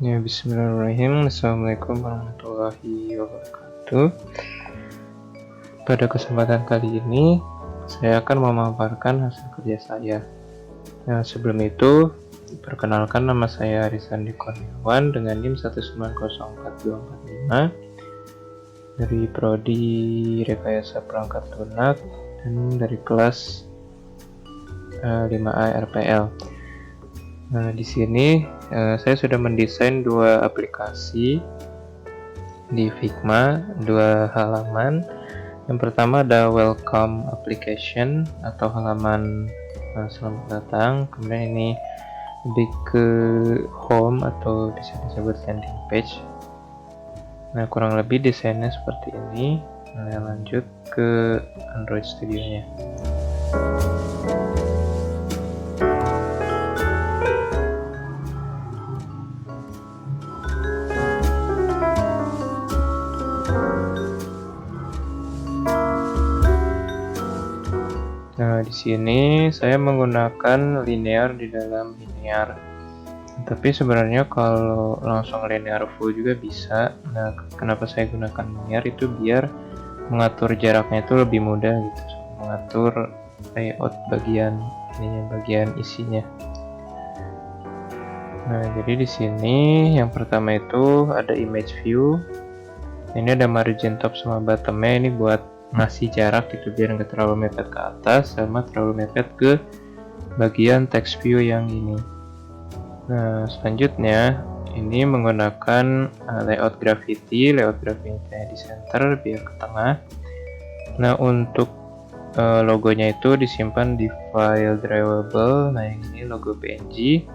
Ya, bismillahirrahmanirrahim. Assalamualaikum warahmatullahi wabarakatuh. Pada kesempatan kali ini, saya akan memaparkan hasil kerja saya. Nah, sebelum itu, perkenalkan nama saya Arisandi Kurniawan dengan NIM 1904245 dari Prodi Rekayasa Perangkat Lunak dan dari kelas 5A RPL. Nah, di sini saya sudah mendesain dua aplikasi di Figma, dua halaman. Yang pertama ada welcome application atau halaman selamat datang. Kemudian ini lebih ke home atau bisa disebut landing page. Nah, kurang lebih desainnya seperti ini. Nah, lanjut ke Android Studio-nya. Nah, di sini saya menggunakan linear di dalam linear. Tapi sebenarnya kalau langsung linear full juga bisa. Nah, kenapa saya gunakan linear itu biar mengatur jaraknya itu lebih mudah gitu. Mengatur layout bagian isinya. Nah, jadi di sini yang pertama itu ada image view. Ini ada margin top sama bottomnya, ini buat ngasih jarak gitu biar nggak terlalu mepet ke atas sama terlalu mepet ke bagian text view yang ini. Nah, selanjutnya ini menggunakan layout gravity di center biar ke tengah. Nah, untuk logonya itu disimpan di file drivable. Nah, yang ini logo PNG.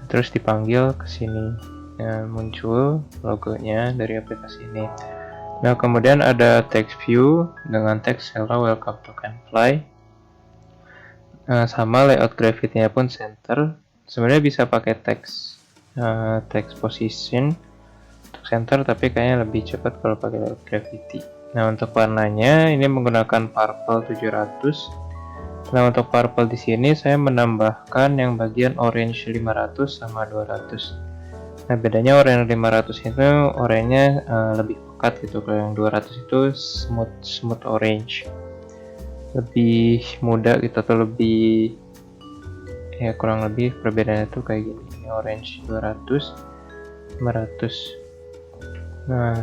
Terus dipanggil ke sini. Nah, muncul logonya dari aplikasi ini. Nah, kemudian ada text view dengan teks hello welcome to Canfly. Sama layout gravity-nya pun center. Sebenarnya bisa pakai text position untuk center, tapi kayaknya lebih cepat kalau pakai layout gravity. Nah, untuk warnanya ini menggunakan purple 700. Nah, untuk purple di sini saya menambahkan yang bagian orange 500 sama 200. Nah, bedanya orange 500 itu oranye lebih pekat gitu, kalau yang 200 itu smooth orange, lebih muda gitu, atau lebih ya kurang lebih perbedaannya tuh kayak gini. Ini orange 200, 500. Nah,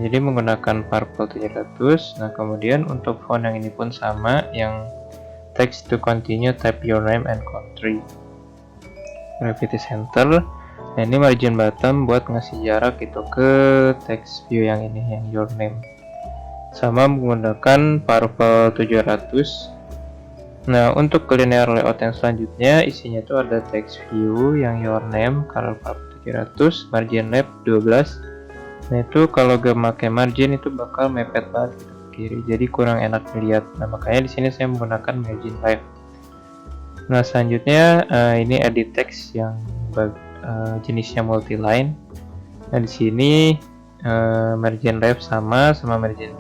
jadi menggunakan purple 700. Nah, kemudian untuk font yang ini pun sama, yang text to continue, type your name and country. Gravity center. Nah, ini margin bottom buat ngasih jarak gitu ke text view yang ini, yang your name. Sama menggunakan purple 700. Nah, untuk linear layout yang selanjutnya isinya itu ada text view yang your name, color purple 700, margin left 12. Nah, itu kalau gak pakai margin itu bakal mepet banget gitu ke kiri, jadi kurang enak dilihat. Nah, makanya di sini saya menggunakan margin left. Nah, selanjutnya ini edit text yang jenisnya multiline. Nah, di sini margin left sama margin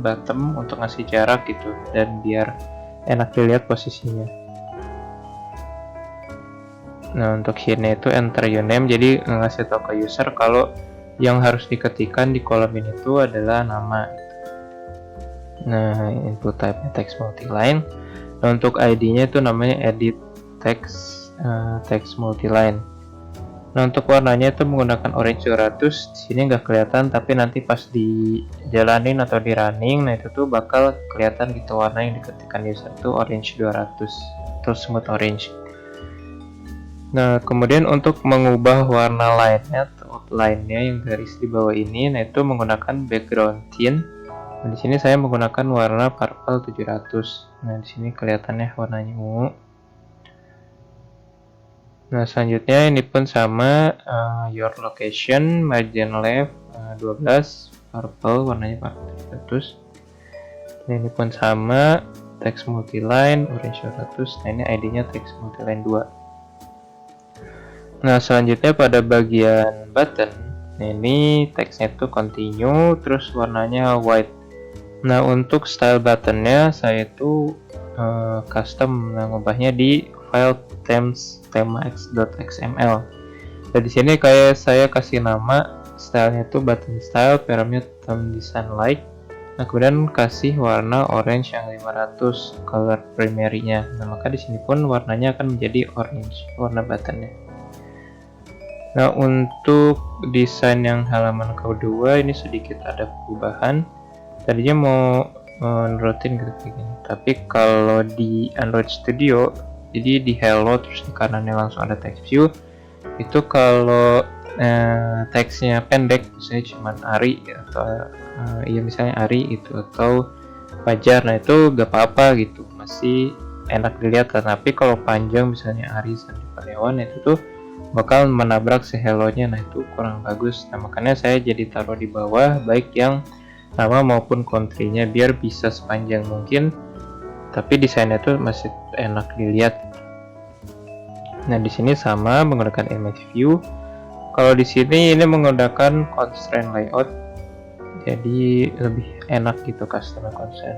bottom untuk ngasih jarak gitu dan biar enak dilihat posisinya. Nah, untuk hint itu enter your name, jadi ngasih tahu ke user kalau yang harus diketikkan di kolom ini itu adalah nama. Nah, input type-nya text multiline. Nah, untuk ID-nya itu namanya edit text multiline. Nah, untuk warnanya itu menggunakan orange 200. Di sini nggak kelihatan, tapi nanti pas dijalanin atau di running, nah itu tuh bakal kelihatan gitu warna yang diketikkan user itu orange 200 atau smooth orange. Nah, kemudian untuk mengubah warna lainnya atau outline-nya yang garis di bawah ini, nah itu menggunakan background tint. Nah, di sini saya menggunakan warna purple 700. Nah, di sini kelihatannya warnanya ungu. Nah, selanjutnya ini pun sama, your location, margin left 12, purple, warnanya purple 700. Nah, ini pun sama, text multiline, orange 200. Nah, ini ID-nya text multiline 2. Nah, selanjutnya pada bagian button, nah ini teksnya itu continue, terus warnanya white. Nah, untuk style buttonnya saya itu custom, ngubahnya di file themax.xml. Nah di sini kayak saya kasih nama stylenya itu button style, paramnya thumb design like. Nah kemudian kasih warna orange yang 500 color primary-nya. Nah maka di sini pun warnanya akan menjadi orange warna buttonnya. Nah untuk desain yang halaman kedua ini sedikit ada perubahan. Tadinya mau menurutin gitu kayak gini. Tapi kalau di Android Studio, jadi di hello terus di kanannya langsung ada text view. Itu kalau teksnya pendek, misalnya cuma Ari atau ya misalnya Ari itu atau Fajar, nah itu gak apa-apa gitu, masih enak dilihat. Tapi kalau panjang misalnya Ari Sandi Kurniawan, itu tuh bakal menabrak si hello-nya, nah itu kurang bagus. Nah makanya saya jadi taruh di bawah, baik yang nama maupun country-nya, biar bisa sepanjang mungkin tapi desainnya tuh masih enak dilihat. Nah di sini sama menggunakan image view. Kalau di sini ini menggunakan constraint layout, jadi lebih enak gitu customer constraint.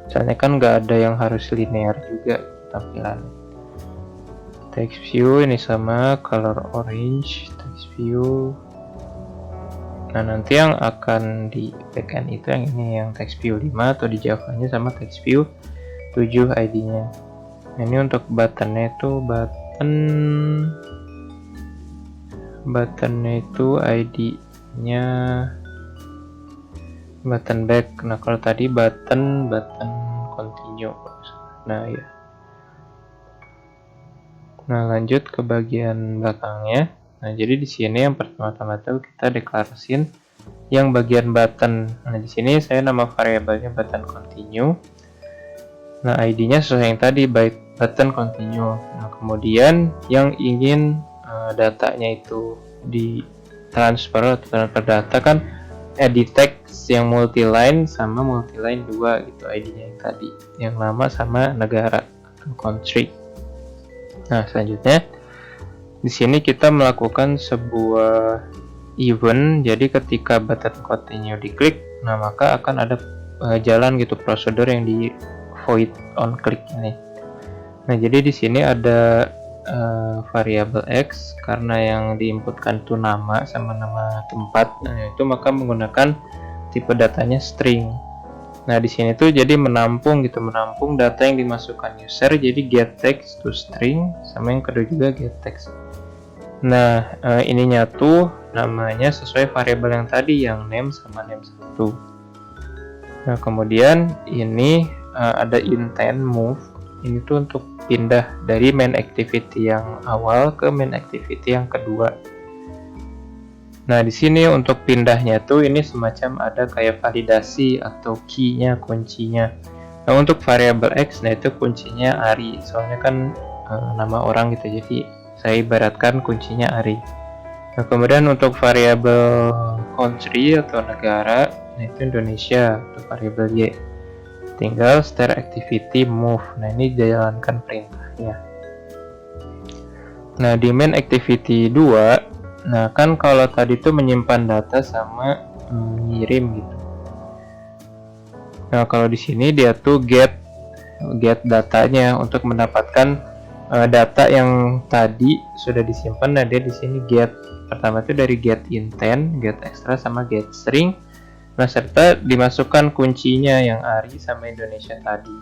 Soalnya kan nggak ada yang harus linear juga tampilan. Text view ini sama color orange text view. Nah nanti yang akan di backend itu yang ini, yang text view 5, atau di Java-nya sama text view 7 ID-nya. Nah, ini untuk buttonnya itu buttonnya itu ID-nya button back. Nah kalau tadi button continue. Nah ya. Nah lanjut ke bagian belakangnya. Nah jadi di sini yang pertama-tama tuh kita deklarasiin yang bagian button. Nah di sini saya nama variabelnya button continue. Nah ID-nya sesuai yang tadi, baik button continue. Nah kemudian yang ingin datanya itu ditransfer atau transfer data kan edit text yang multiline sama multiline 2 gitu ID-nya yang tadi, yang nama sama negara atau country. Nah selanjutnya di sini kita melakukan sebuah event. Jadi ketika button continue diklik, nah maka akan ada jalan gitu prosedur yang di void on click ini. Nah jadi di sini ada variabel x, karena yang diinputkan itu nama sama nama tempat. Nah itu maka menggunakan tipe datanya string. Nah di sini tuh jadi menampung data yang dimasukkan user, jadi get text to string, sama yang kedua juga get text. Nah ininya tuh namanya sesuai variabel yang tadi, yang name sama name 1. Nah kemudian ini ada intent move, ini tuh untuk pindah dari main activity yang awal ke main activity yang kedua. Nah di sini untuk pindahnya tuh ini semacam ada kayak validasi atau key-nya, kuncinya. Nah untuk variabel x, nah itu kuncinya Ari, soalnya kan nama orang gitu, jadi saya ibaratkan kuncinya Ari. Nah kemudian untuk variabel country atau negara, nah itu Indonesia, untuk variabel y. Tinggal start activity move. Nah ini jalankan perintahnya. Nah di main activity 2, nah kan kalau tadi tuh menyimpan data sama mengirim gitu. Nah kalau di sini dia tuh get datanya untuk mendapatkan data yang tadi sudah disimpan. Nah dia di sini get pertama itu dari get intent, get extra sama get string. Nah serta dimasukkan kuncinya yang Ari sama Indonesia tadi.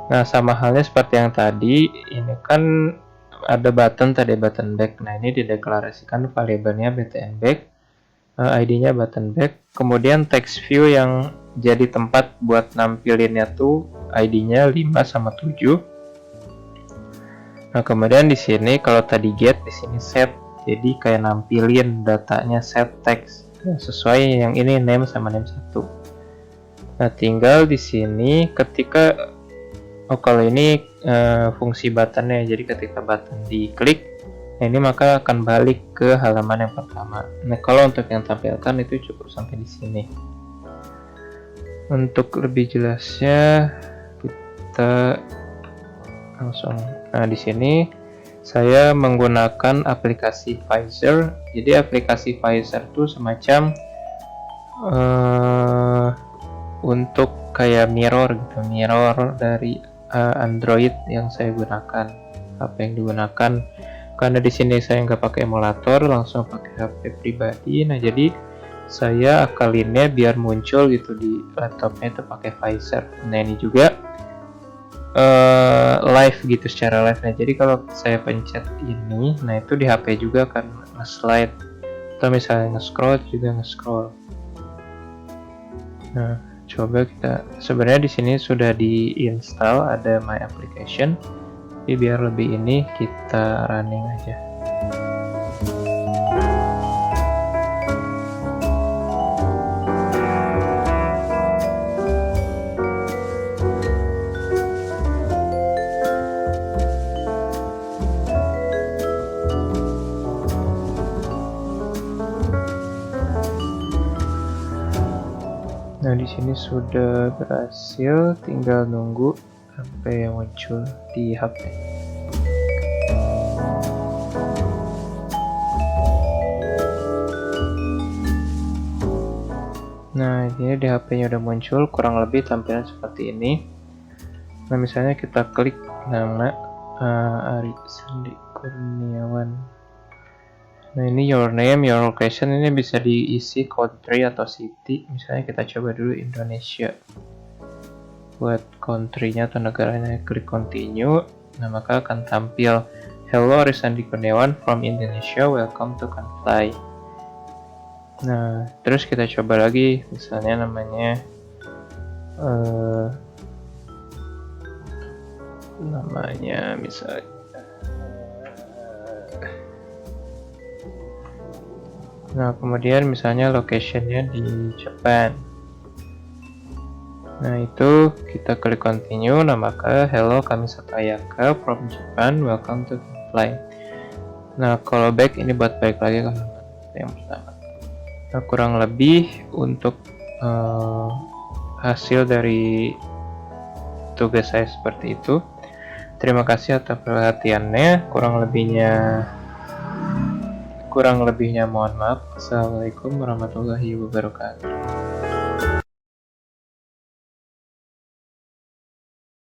Nah sama halnya seperti yang tadi, ini kan ada button tadi, button back. Nah ini dideklarasikan variabelnya btn back, ID-nya button back. Kemudian text view yang jadi tempat buat nampilinnya tuh ID-nya 5 sama 7. Nah kemudian di sini kalau tadi get, di sini set, jadi kayak nampilin datanya set text sesuai yang ini name sama name 1. Nah tinggal di sini ketika kalau ini fungsi buttonnya, jadi ketika button diklik, nah ini maka akan balik ke halaman yang pertama. Nah kalau untuk yang tampilkan itu cukup sampai di sini. Untuk lebih jelasnya kita langsung. Nah di sini saya menggunakan aplikasi Pfizer. Jadi aplikasi Pfizer itu semacam untuk kayak mirror gitu, mirror dari Android yang saya gunakan. Apa yang digunakan karena di sini saya nggak pakai emulator, langsung pakai HP pribadi. Nah jadi saya akalinnya biar muncul gitu di laptopnya itu pakai Pfizer. Nah ini juga live gitu, secara live. Nah jadi kalau saya pencet ini, nah itu di HP juga akan nge-slide, atau misalnya nge-scroll juga nge-scroll. Nah coba kita, sebenarnya di sini sudah diinstal ada My Application, tapi biar lebih ini kita running aja. Nah di sini sudah berhasil, tinggal nunggu sampai yang muncul di HP. Nah ini di HP-nya udah muncul, kurang lebih tampilan seperti ini. Nah misalnya kita klik nama Ari Sandi Kurniawan. Nah ini your name, your location, ini bisa diisi country atau city. Misalnya kita coba dulu Indonesia. Buat country-nya atau negaranya, klik continue. Nah maka akan tampil Hello Arisandi Kurniawan from Indonesia, welcome to Canfly. Nah terus kita coba lagi, misalnya namanya misalnya, nah kemudian misalnya location-nya di Japan. Nah itu kita klik continue. Nah maka hello kami Satayaka from Japan, welcome to Canfly. Nah kalau back ini buat balik lagi ke yang pertama. Nah kurang lebih untuk hasil dari tugas saya seperti itu. Terima kasih atas perhatiannya. Kurang lebihnya mohon maaf. Assalamualaikum warahmatullahi wabarakatuh.